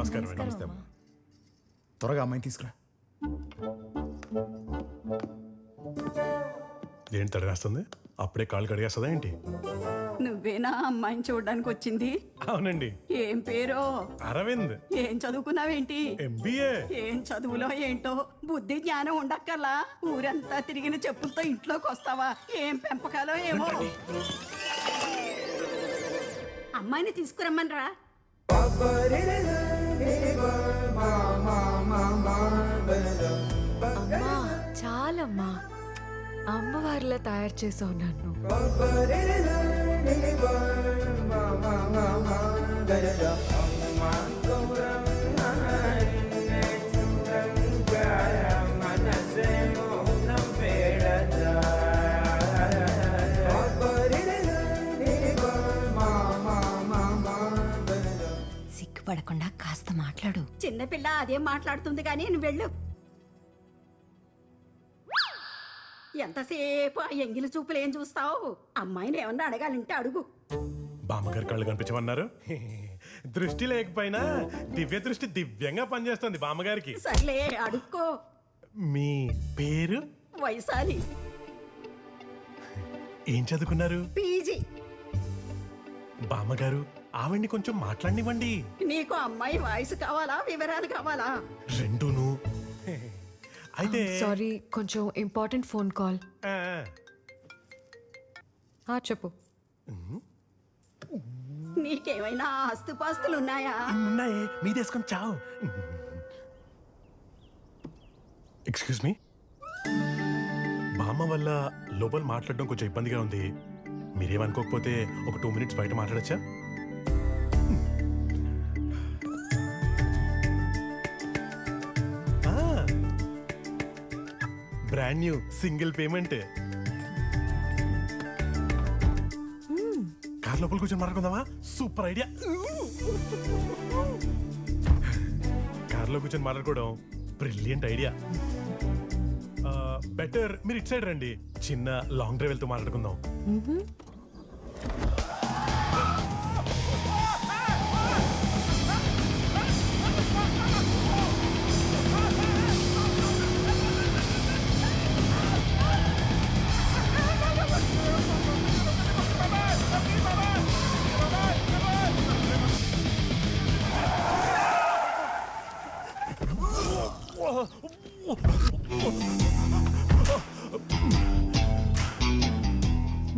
నమస్కారం. నమస్తే. త్వరగా అమ్మాయిని తీసుకురా. ఏంటి తడివేస్తుంది? అప్పుడే కాళ్ళు కడిగేస్తుందా ఏంటి? నువ్వేనా అమ్మాయిని చూడడానికి వచ్చింది? అవునండి. ఏం పేరో? అరవింద్. ఏం చదువుకున్నావేంటి? MBA. ఏం చదువులో ఏంటో బుద్ధి జ్ఞానం ఉండక్కర్లా. ఊరంతా తిరిగిన చెప్పులతో ఇంట్లోకి వస్తావా? ఏం పెంపకాలో ఏమో. అమ్మాయిని తీసుకురమ్మనరా. అమ్మా చాలమ్మా, అమ్మవారిలా తయారు చేసావు నన్ను. సిగ్గుపడకుండా కాస్త మాట్లాడు. చిన్నపిల్ల అదేం మాట్లాడుతుంది కానీ నువ్వు వెళ్ళు. ఎంతసేపు ఆ ఎంగిలి చూపులు ఏం చూస్తావు? అమ్మాయిని ఏమన్నా అడగాలంటే అడుగు. బామ్మగారు కళ్ళు కనిపించమన్నారు. దృష్టి లేకపోయినా దివ్య దృష్టి దివ్యంగా పనిచేస్తుంది బామ్మగారికి. సర్లే అడుక్కో. మీ పేరు? వైశాలి. ఏం చదువుకున్నారు? పీజీ. బామ్మగారు ఆవిడ్ని కొంచెం మాట్లాడినివ్వండి. నీకు అమ్మాయి వాయిస్ కావాలా, వివరాలు కావాలా? రెండూను. అయితే సారీ, కొంచెం ఇంపార్టెంట్ ఫోన్ కాల్. చెప్పు. నీకేమైనా ఆస్తుపాస్తులు ఉన్నాయా? ఉన్నాయే, మీదేసుకొని చావు. ఎక్స్క్యూజ్ మీ, బామ్మ వల్ల లోపల మాట్లాడడం కొంచెం ఇబ్బందిగా ఉంది. మీరేమనుకోకపోతే ఒక 2 minutes బయట మాట్లాడచ్చా? Brand new single payment. Car లోపల కూర్చొని మాట్లాడుకుందామా? Super idea. కార్లో కూర్చొని మాట్లాడుకోవడం బ్రిలియంట్ ఐడియా. బెటర్ మీరు ఇటు సైడ్ రండి, చిన్న లాంగ్ డ్రైవ్ వెళ్తూ మాట్లాడుకుందాం.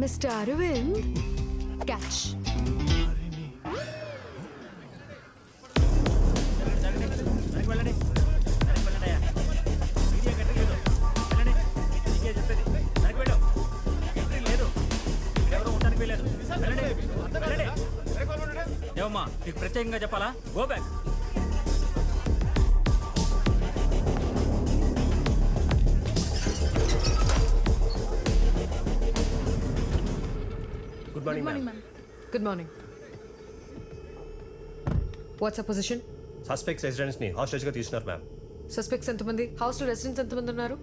Mister Aravind, catch. ఏమమ్మా నీకు ప్రత్యేకంగా చెప్పాలా? Go back. Good morning, ma'am. Good morning. What's our position? Suspects residents ని hostage గా తీసుకున్నారు మ్యామ్. Suspects ఎంతమంది? House లో residents ఎంతమంది ఉన్నారు?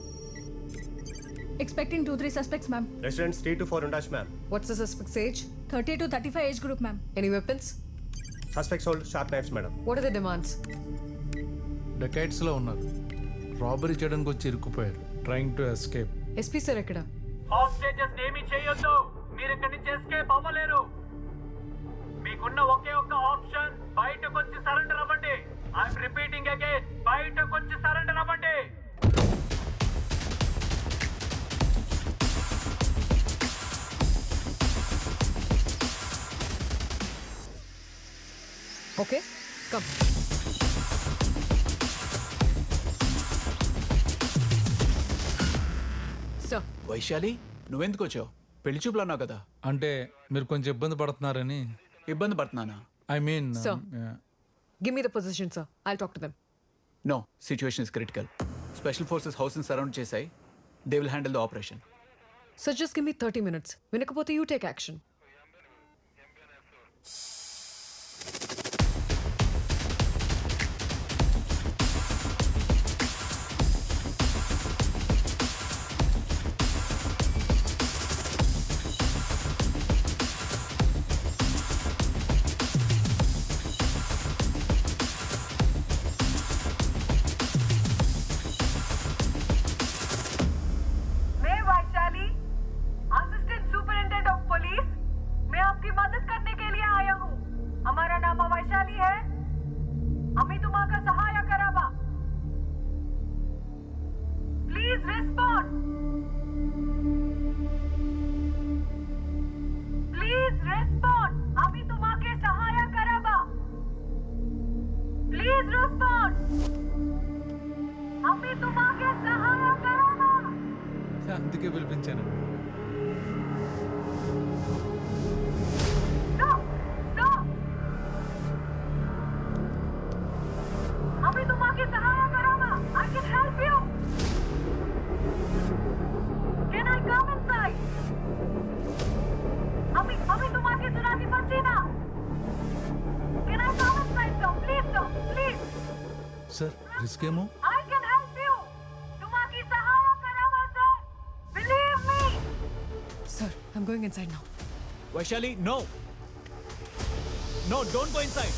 Expecting 2-3 suspects, ma'am. Residents 3 to 4 ఉండొచ్చు ma'am. What's the suspect's age? 30 to 35 age group, ma'am. Any weapons? Suspects hold sharp knives, madam. What are the demands? Dacoits లో ఉన్నారు. Robbery చేయడానికి వచ్చి ఇరుక్కుపోయారు. Trying to escape. SP sir ఎక్కడ? Hostages ఏమీ చేయొద్దు. మీరు ఇక్కడి నుంచి ఎస్కేప్ అవ్వలేరు. మీకున్న ఒకే ఒక్క ఆప్షన్ బయటకు వచ్చి సరెండర్ అవ్వండి. ఐఎమ్ రిపీటింగ్ అగైన్, బయటకు వచ్చి సరెండర్ అవ్వండి. Okay, come. Sir. వైశాలి, నువ్వెందుకు వచ్చావు? పెళ్లి చూపులు అన్నావు కదా. అంటే మీరు కొంచెం ఇబ్బంది పడుతున్నారని. ఇబ్బంది పడుతున్నానా? I mean Sir, give me the position, sir. I'll talk to them. No, situation is critical. Special forces house ని సరౌండ్ చేశాయి. They will handle the operation. Sir, just give me 30 minutes. వినకపోతే you take action. Please respond. अभी तुम्हारे सहारा कराना. అందుకే పిలిపించాను. No, no. अभी तुम्हारे सहारा कराना. I can help you. Can I come inside? अभी तुम्हारे सुनाती बच्ची ना. Can I come inside, sir? Please, sir. Please. Sir risk ఏమో. I can help you. तुम्हारी सहारा कराना, sir. Believe me. Sir, I'm going inside now. Vaishali no no don't go inside.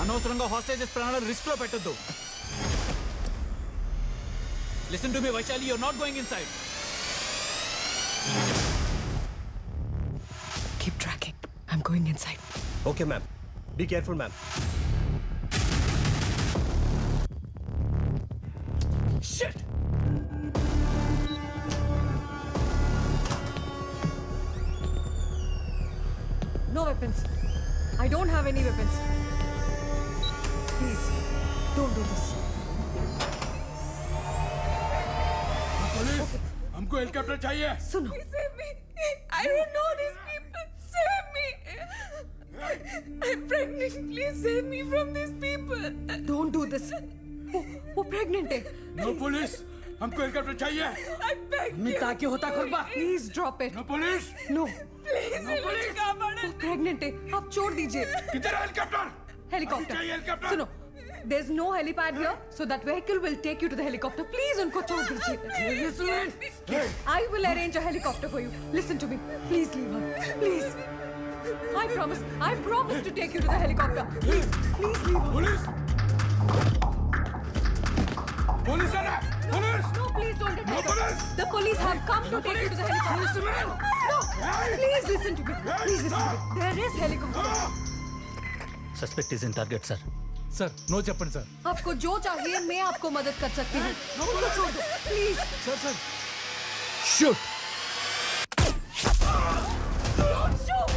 అనవసరంగా hostages ప్రాణాలు రిస్క్ లో పెట్టొద్దు. Listen to me Vaishali, you are not going inside. Keep tracking. I'm going inside. Okay ma'am. Be careful ma'am. Shit! No weapons. I don't have any weapons. Please, don't do this. Police, हमको helicopter चाहिए. Suno. Save me. I don't know these people. Save me. I'm pregnant. Please save me from these people. Don't do this. वो pregnant है. No police, हमको helicopter चाहिए. I beg you. ताकि होता खुरबा. Please drop it. No police. No. Please, मुझे काबाड़ा. वो pregnant है. आप छोड़ दीजिए. किधर है हेलीकॉप्टर? हेलीकॉप्टर. चाहिए हेलीकॉप्टर. सुनो. There's no helipad here, so that vehicle will take you to the helicopter. Please, उनको छोड़ दीजिए. I will arrange a helicopter for you. Listen to me. Please leave her. Please. I promise to take you to the helicopter. Please leave her. Police. Police है ना? Police. No, please don't attack No, her. police. The police have come to take you to the helicopter. No, please listen to me. Please listen to me. There is helicopter. Suspect is in target sir. Sir no చెప్పండి sir. आपको जो चाहिए मैं आपको मदद कर सकती हूँ. उनको छोड़ दो, please. Sir sir Shoot! Don't shoot.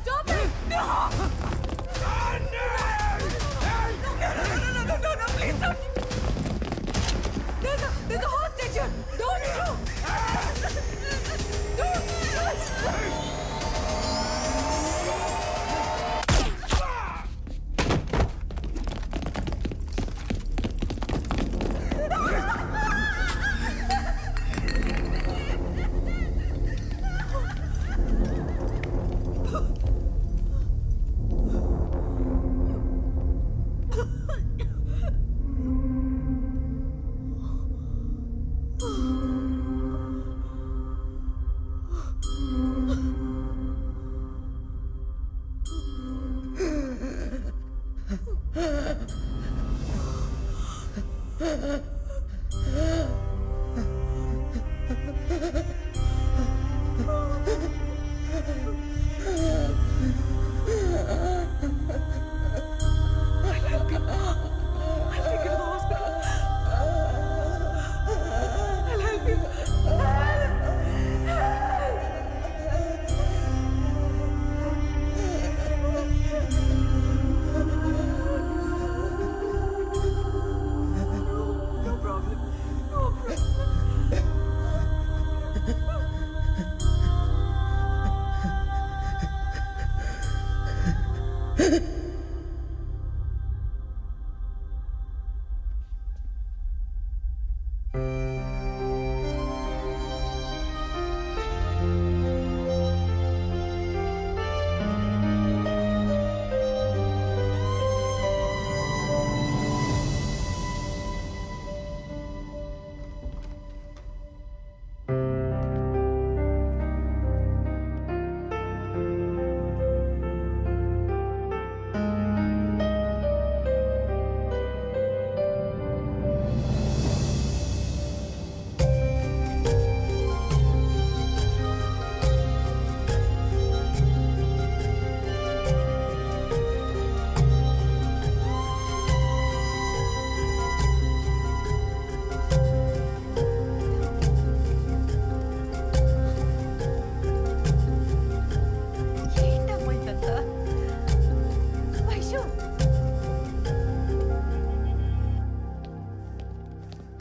Stop it. No. No, please don't. There's a hostage here. Don't shoot. Don't.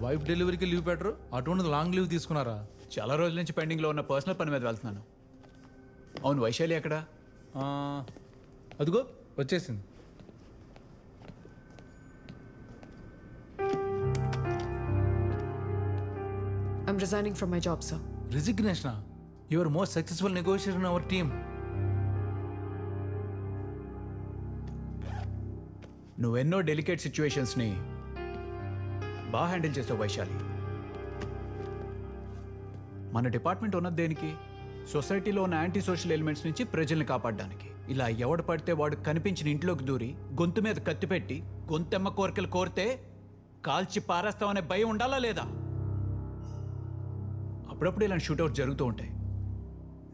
Wife డెలివరీకి లీవ్ పెట్టరు, అటువంటిది లాంగ్ లీవ్ తీసుకున్నారా? చాలా రోజుల నుంచి పెండింగ్లో ఉన్న పర్సనల్ పని మీద వెళ్తున్నాను. అవును, వైశాలి ఎక్కడ? అదిగో వచ్చేసింది. I'm resigning from my job, sir. రిజిగ్నేషనా? Your most successful negotiator in our team. నువ్వెన్నో డెలికేట్ సిచ్యువేషన్స్ని బాగా హ్యాండిల్ చేసావు వైశాలి. మన డిపార్ట్మెంట్ ఉన్నది దేనికి? సొసైటీలో ఉన్న యాంటీ సోషల్ ఎలిమెంట్స్ నుంచి ప్రజల్ని కాపాడడానికి. ఇలా ఎవడు పడితే వాడు కనిపించిన ఇంట్లోకి దూరి గొంతు మీద కత్తి పెట్టి గొంతెమ్మ కోరికలు కోరితే కాల్చి పారేస్తామనే భయం ఉండాలా లేదా? అప్పుడప్పుడు ఇలాంటి షూట్అవుట్ జరుగుతూ ఉంటాయి.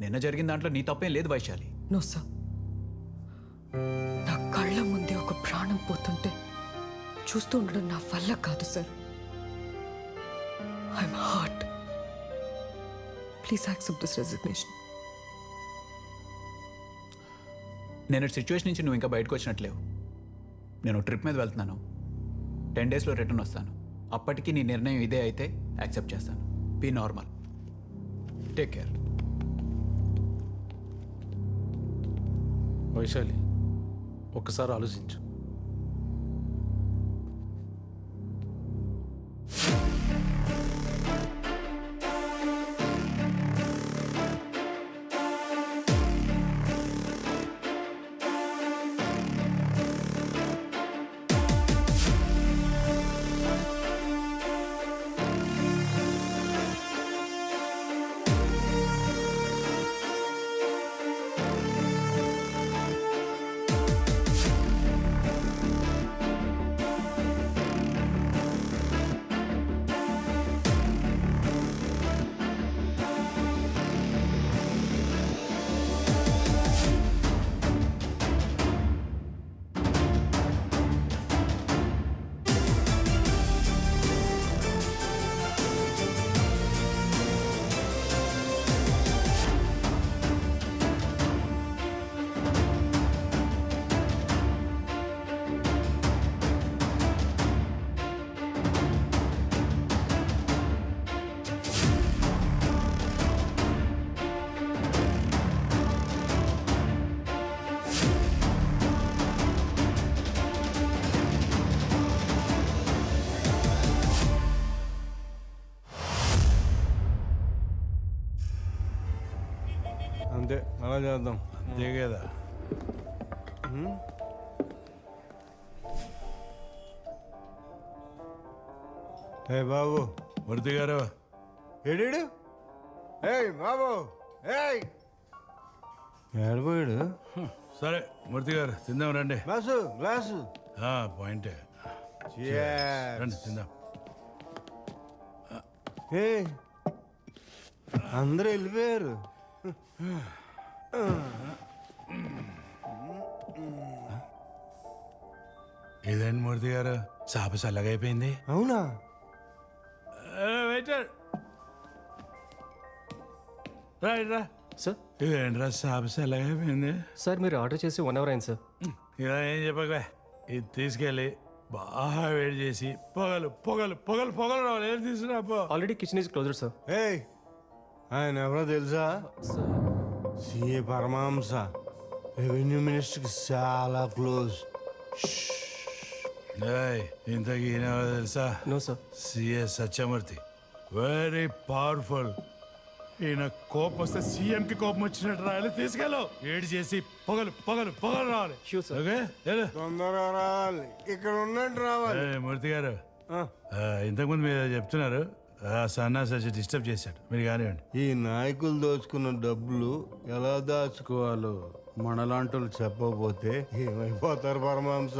నిన్న జరిగిన దాంట్లో నీ తప్పేం లేదు వైశాలి. No, sir. నా కళ్ళ ముందే ఒక ప్రాణం పోతుంటే చూస్తూ ఉండడం నా వల్ల కాదు sir. I'm hurt. Please accept this resignation. నేను సిచ్యువేషన్ నుంచి నువ్వు ఇంకా బయటకు వచ్చినట్లేవు. నేను ట్రిప్ మీద వెళ్తున్నాను. 10 daysలో రిటర్న్ వస్తాను. అప్పటికి నీ నిర్ణయం ఇదే అయితే యాక్సెప్ట్ చేస్తాను. Be normal. Take care. Vaishali, ఒక్కసారి ఆలోచించు. అంతే, అలా చేద్దాం. అంతే కదా. ఏ బాబు, మూర్తి గారు ఏడు. ఏయ్ బాబు, ఏయ్ ఏడిపోయాడు. సరే మూర్తి గారు తిందాం రండి. Glass glass. పాయింటే రండి తిందాం. ఏ అందరూ వెళ్ళిపోయారు. ఇదేంటి మూర్తి గారు, చాప చల్లగైపోయింది. అవునా? వెయిటర్ రా సార్. ఇదేంట్రా చాప చల్లగైపోయింది? సార్ మీరు ఆర్డర్ చేసి 1 hour అయింది సార్. ఇలా ఏం చెప్పగా, ఇది తీసుకెళ్ళి బాగా వేడి చేసి పొగలు పొగలు పొగలు పొగలు రావాలి. ఏం తీసుకురా? Already kitchen is closed sir. ఏయ్ ఆయన ఎవరో తెలుసా? సిఏ పరమహంస, రెవెన్యూ మినిస్టర్కి చాలా క్లోజ్. ఇంతకీ తెలుసా? No sir. CA Satyamurthy, very powerful. ఈయన కోపం వస్తే సీఎంకి కోపం వచ్చినట్టు రాయాలి. తీసుకెళ్ళు, ఏడు చేసి పొగలు పొగలు పొగలు రావాలి. తొందరగా రావాలి, ఇక్కడ ఉన్నట్టు రావాలి. మూర్తి గారు, ఇంతకుముందు మీరు చెప్తున్నారు సన్నాసి డిస్టర్బ్ చేశాడు, మీరు కానివ్వండి. ఈ నాయకులు దోచుకున్న డబ్బులు ఎలా దాచుకోవాలో మనలాంటి చెప్పకపోతే ఏమైపోతారు పరమహంస?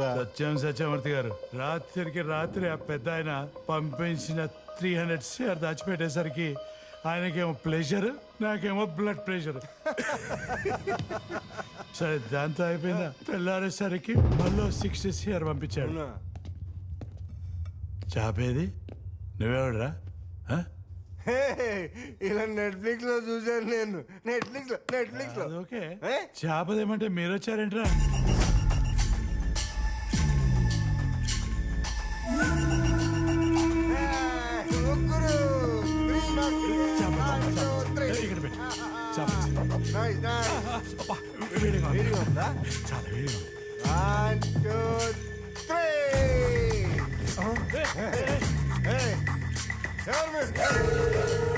సత్యమూర్తి గారు, రాత్రికి రాత్రి ఆ పెద్ద ఆయన పంపించిన 300 షేర్ దాచిపెట్టేసరికి ఆయనకేమో ప్రెషర్, నాకేమో బ్లడ్ ప్రెషర్. సరే దాంతో అయిపోయిందా? తెల్లారేసరికి మళ్ళీ 60 షేర్ పంపించాడు. చాపేది నువ్వెవడరా? ఇలా నెట్ఫ్లిక్స్ లో చూసాను నేను. నెట్ఫ్లిక్స్ లో ఓకే. చేపదేమంటే మీరు వచ్చారేంట్రా? నైస్ నైస్ వేడిగా ఉంది. వేడిగా ఉందా చాలా వేడిగా ఉంది. 1 2 3 ఎవరు